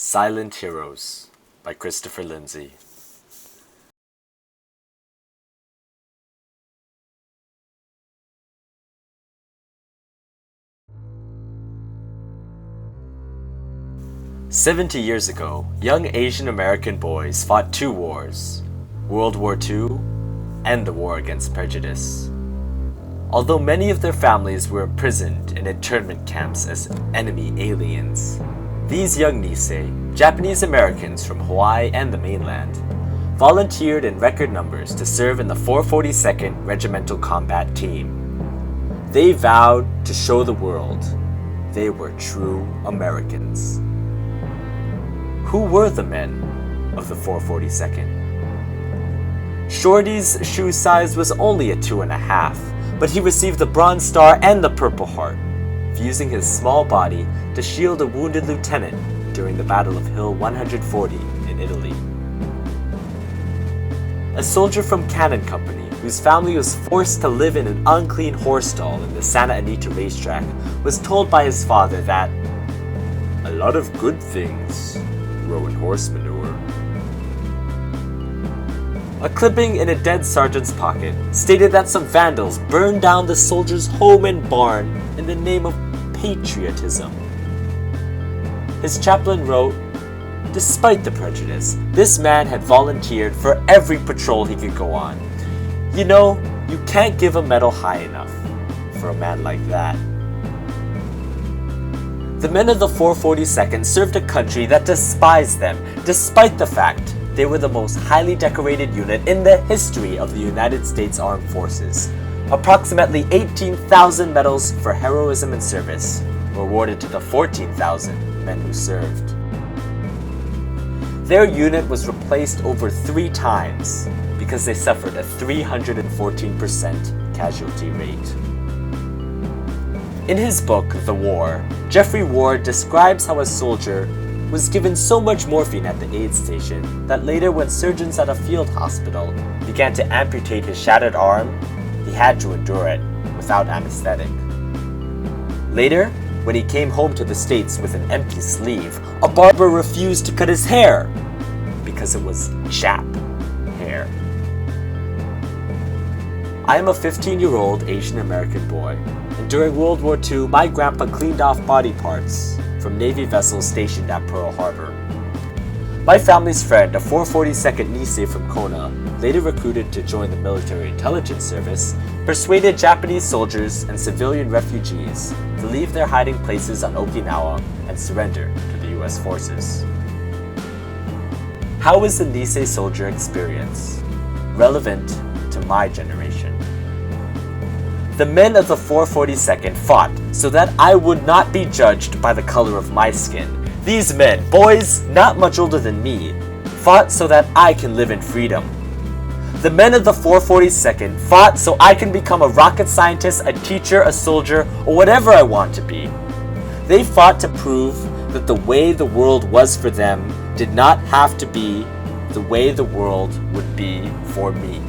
Silent Heroes by Christopher Lindsay. "70 years ago, young Asian American boys fought two wars, World War II and the War Against Prejudice. Although many of their families were imprisoned in internment camps as enemy aliens, these young Nisei, Japanese Americans from Hawaii and the mainland, volunteered in record numbers to serve in the 442nd Regimental Combat Team. They vowed to show the world they were true Americans." Who were the men of the 442nd? Shorty's shoe size was only a 2.5, but he received the Bronze Star and the Purple Heart, using his small body to shield a wounded lieutenant during the Battle of Hill 140 in Italy. A soldier from Cannon Company, whose family was forced to live in an unclean horse stall in the Santa Anita racetrack, was told by his father that "a lot of good things grow in horse manure." A clipping in a dead sergeant's pocket stated that some vandals burned down the soldier's home and barn in the name of patriotism. His chaplain wrote, "Despite the prejudice, this man had volunteered for every patrol he could go on. You know, you can't give a medal high enough for a man like that." The men of the 442nd served a country that despised them, despite the fact they were the most highly decorated unit in the history of the United States Armed Forces. Approximately 18,000 medals for heroism and service were awarded to the 14,000 men who served. Their unit was replaced over 3 times because they suffered a 314% casualty rate. In his book, The War, Jeffrey Ward describes how a soldier was given so much morphine at the aid station that later when surgeons at a field hospital began to amputate his shattered arm, he had to endure it without anesthetic. Later, when he came home to the States with an empty sleeve, a barber refused to cut his hair because it was Jap hair. I am a 15-year-old Asian American boy, and during World War II, my grandpa cleaned off body parts from Navy vessels stationed at Pearl Harbor. My family's friend, a 442nd Nisei from Kona, later recruited to join the military intelligence service, persuaded Japanese soldiers and civilian refugees to leave their hiding places on Okinawa and surrender to the US forces. How is the Nisei soldier experience relevant to my generation? The men of the 442nd fought so that I would not be judged by the color of my skin. These men, boys not much older than me, fought so that I can live in freedom. The men of the 442nd fought so I can become a rocket scientist, a teacher, a soldier, or whatever I want to be. They fought to prove that the way the world was for them did not have to be the way the world would be for me.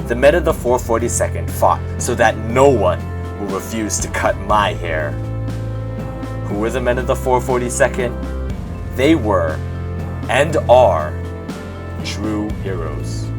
The men of the 442nd fought so that no one will refuse to cut my hair. Who were the men of the 442nd? They were, and are, true heroes.